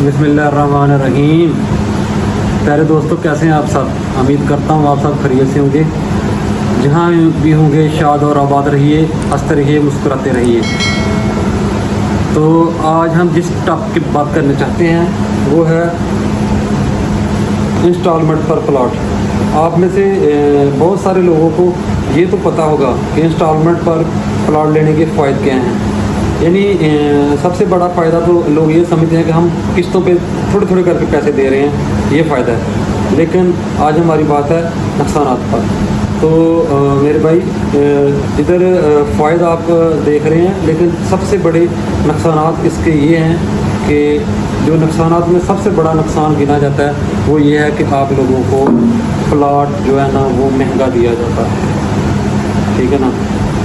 बिस्मिल्लाहिर्रहमानिर्रहीम। प्यारे दोस्तों, कैसे हैं आप सब? उम्मीद करता हूँ आप सब खैरियत से होंगे। जहाँ भी होंगे शाद और आबाद रहिए, हंसते रहिए, मुस्कुराते रहिए। तो आज हम जिस टॉपिक की बात करना चाहते हैं वो है इंस्टॉलमेंट पर प्लॉट। आप में से बहुत सारे लोगों को ये तो पता होगा कि इंस्टॉलमेंट पर प्लॉट लेने के फ़ायदे क्या हैं। यानी सबसे बड़ा फ़ायदा तो लोग ये समझते हैं कि हम किस्तों पे थोड़े थोड़े करके पैसे दे रहे हैं, ये फ़ायदा है। लेकिन आज हमारी बात है नुकसानात पर। तो मेरे भाई, इधर फ़ायदा आप देख रहे हैं, लेकिन सबसे बड़े नुकसानात इसके ये हैं कि जो नुकसानात में सबसे बड़ा नुकसान गिना जाता है वो ये है कि आप लोगों को प्लॉट जो है ना वो महंगा दिया जाता है। ठीक है ना।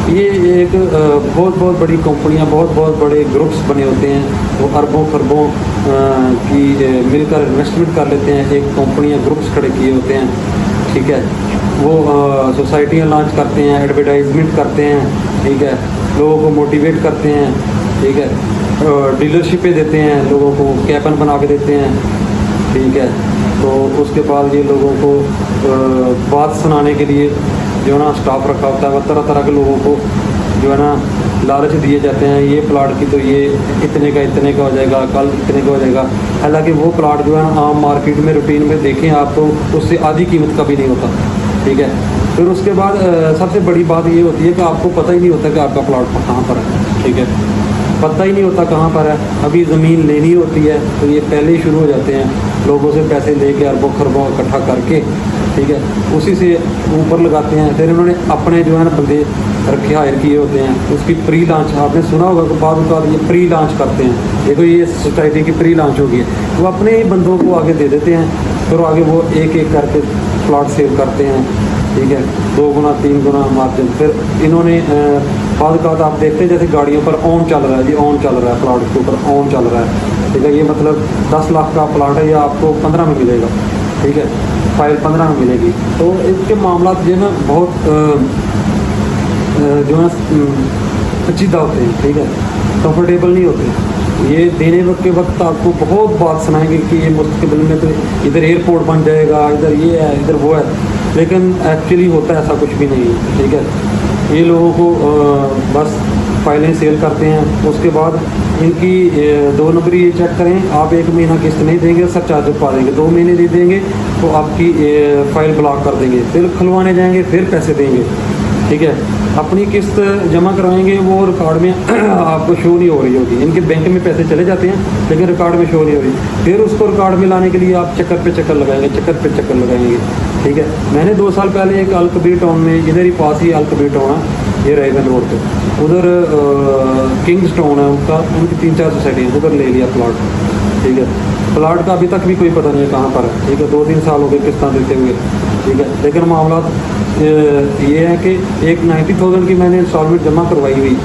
ये एक बहुत बड़ी कंपनियां, बहुत बड़े ग्रुप्स बने होते हैं, वो अरबों खरबों की मिलकर इन्वेस्टमेंट कर लेते हैं। एक कंपनियां ग्रुप्स खड़े किए होते हैं। ठीक है। वो सोसाइटियां लॉन्च करते हैं, एडवर्टाइजमेंट करते हैं। ठीक है। लोगों को मोटिवेट करते हैं। ठीक है। डीलरशिपें देते हैं, लोगों को कैपन बना के देते हैं। ठीक है। तो उसके बाद ये लोगों को बात सुनाने के लिए जो है ना स्टाफ रखा होता है। वो तरह तरह के लोगों को जो है ना लालच दिए जाते हैं, ये प्लाट की तो ये इतने का हो जाएगा, कल इतने का हो जाएगा। हालांकि वो प्लाट जो है ना आम मार्केट में रूटीन में देखें आप तो उससे आधी कीमत का भी नहीं होता। ठीक है। फिर उसके बाद सबसे बड़ी बात ये होती है कि आपको पता ही नहीं होता कि आपका प्लाट कहाँ पर है। ठीक है। पता ही नहीं होता कहाँ पर है। अभी ज़मीन लेनी होती है तो ये पहले ही शुरू हो जाते हैं लोगों से पैसे लेके अरबों खरबों इकट्ठा करके। ठीक है। उसी से ऊपर लगाते हैं। फिर उन्होंने अपने जो है ना बंदे रखे हायर किए होते हैं। उसकी प्री लॉन्च आपने सुना होगा कि बाद ये प्री लॉन्च करते हैं। देखो ये सोसाइटी की प्री लॉन्च होगी, वो अपने ही बंदों को आगे दे देते हैं। फिर आगे वो एक एक करके प्लॉट सेल करते हैं। ठीक है। 2 गुना 3 गुना मार्जिन। फिर इन्होंने बाद आप देखते हैं जैसे गाड़ियों पर ऑन चल रहा है, जी ऑन चल रहा है, प्लाट के ऊपर ऑन चल रहा है। ठीक है। ये मतलब 10 लाख का प्लाट है, या आपको 15 में मिलेगा। ठीक है। फाइल 15 में मिलेगी। तो इसके मामला जो है ना बहुत जो है पेचीदा होते हैं। ठीक है। कंफर्टेबल नहीं होते। ये देने के वक्त आपको बहुत बात सुनाएंगे कि ये मुस्तकबिल में तो इधर एयरपोर्ट बन जाएगा, इधर ये है, इधर वो है। लेकिन एक्चुअली होता ऐसा कुछ भी नहीं है। ठीक है। ये लोगों को बस फाइलें सेल करते हैं। उसके बाद इनकी 2 नंबरी ये चेक करें, आप 1 महीना किस्त नहीं देंगे सर चार्ज पा देंगे, 2 महीने नहीं देंगे तो आपकी फ़ाइल ब्लॉक कर देंगे। फिर खुलवाने जाएंगे, फिर पैसे देंगे। ठीक है। अपनी किस्त जमा करवाएंगे, वो रिकॉर्ड में आपको शो नहीं हो रही होगी। इनके बैंक में पैसे चले जाते हैं लेकिन रिकॉर्ड में शो नहीं हो रही। फिर उसको रिकॉर्ड में लाने के लिए आप चक्कर पे चक्कर लगाएंगे, चक्कर पे चक्कर लगाएंगे। ठीक है। मैंने 2 साल पहले एक अलकबीर टाउन में, इधर ही पास ही अलकबीर टाउन है, ये रेगन रोड पे, उधर किंग्स टाउन है उनका, उनकी 3-4 सोसाइटी है, उधर ले लिया प्लाट। ठीक है। प्लाट का अभी तक भी कोई पता नहीं है कहाँ पर है। ठीक है। 2-3 साल हो गए किस्तां देते हुए। ठीक है। लेकिन मामला ये है कि एक 90,000 की मैंने इंस्टॉलमेंट जमा करवाई हुई।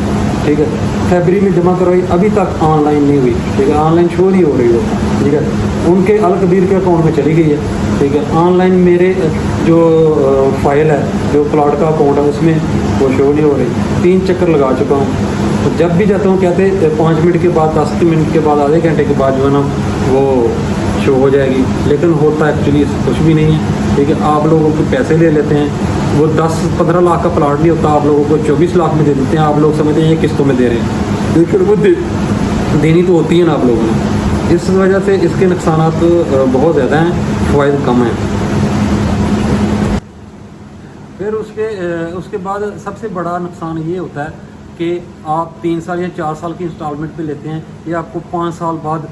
ठीक है। फरवरी में जमा करवाई, अभी तक ऑनलाइन नहीं हुई। ठीक है। ऑनलाइन शो नहीं हो रही वो। ठीक है। उनके अलकबीर के अकाउंट में चली गई है। ठीक है। ऑनलाइन मेरे जो फाइल है, जो प्लॉट का अकाउंट है, उसमें वो शो नहीं हो रही। 3 चक्कर लगा चुका हूँ। तो जब भी जाता हूँ कहते 5 मिनट के बाद, 10 मिनट के बाद, आधे घंटे के बाद जो है ना वो शो हो जाएगी। लेकिन होता एक्चुअली कुछ भी नहीं है। ठीक है। आप लोगों को पैसे ले लेते हैं। वो 10-15 लाख का प्लाट नहीं होता, आप लोगों को 24 लाख में दे देते हैं। आप लोग समझते हैं ये किस्तों में दे रहे हैं, लेकिन वो देनी तो होती है ना आप लोगों ने। इस वजह से इसके नुकसानात बहुत ज़्यादा हैं, फ़ायदे कम हैं। फिर उसके बाद सबसे बड़ा नुकसान ये होता है कि आप 3 साल या 4 साल की इंस्टॉलमेंट पे लेते हैं, ये आपको 5 साल बाद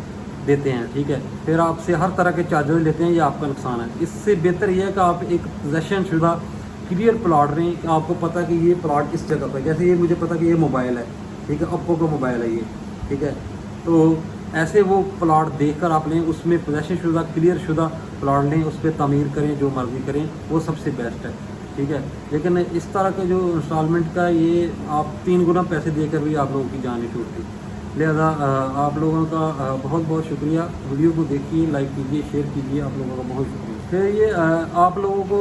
देते हैं। ठीक है। फिर आपसे हर तरह के चार्जेस लेते हैं, ये आपका नुकसान है। इससे बेहतर ये है कि आप एक पोजेसन शुदा क्लियर प्लाट लें कि आपको पता कि ये प्लाट इस जगह पर, जैसे ये मुझे पता कि ये मोबाइल है। ठीक है। ओप्पो का मोबाइल है ये। ठीक है। तो ऐसे वो प्लाट देखकर आप लें, उसमें पोजेसन शुदा क्लियर शुदा प्लाट लें, उस पर तमीर करें, जो मर्ज़ी करें, वो सबसे बेस्ट है। ठीक है। लेकिन इस तरह के जो इंस्टॉलमेंट का, ये आप 3 गुना पैसे देकर भी आप लोगों की जान नहीं छूटती। लिहाजा आप लोगों का बहुत बहुत शुक्रिया। वीडियो को देखिए, लाइक कीजिए, शेयर कीजिए। आप लोगों का बहुत शुक्रिया। फिर ये आप लोगों को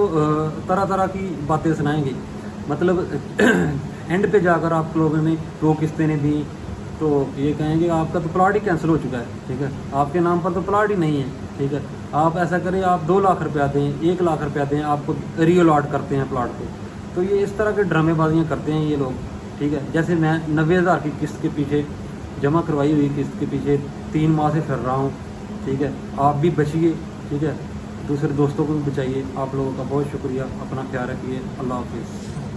तरह तरह की बातें सुनाएंगे। मतलब एंड पे जाकर आप लोगों ने 2 किस्तें नहीं दी, تو یہ کہیں گے آپ کا تو پلاٹ ہی کینسل ہو چکا ہے، ٹھیک ہے، آپ کے نام پر تو پلاٹ ہی نہیں ہے، ٹھیک ہے، آپ ایسا کریں آپ 2 لاکھ روپیہ دیں، 1 لاکھ روپیہ دیں، آپ کو ری الاٹ کرتے ہیں پلاٹ کو۔ تو یہ اس طرح کے ڈرامے بازیاں کرتے ہیں یہ لوگ، ٹھیک ہے۔ جیسے میں 90,000 کی قسط کے پیچھے جمع کروائی ہوئی قسط کے پیچھے 3 ماہ سے پھر رہا ہوں، ٹھیک ہے، آپ بھی بچیے، ٹھیک ہے، دوسرے دوستوں کو بھی بچائیے۔ آپ لوگوں کا بہت شکریہ، اپنا خیال رکھیے، اللہ حافظ۔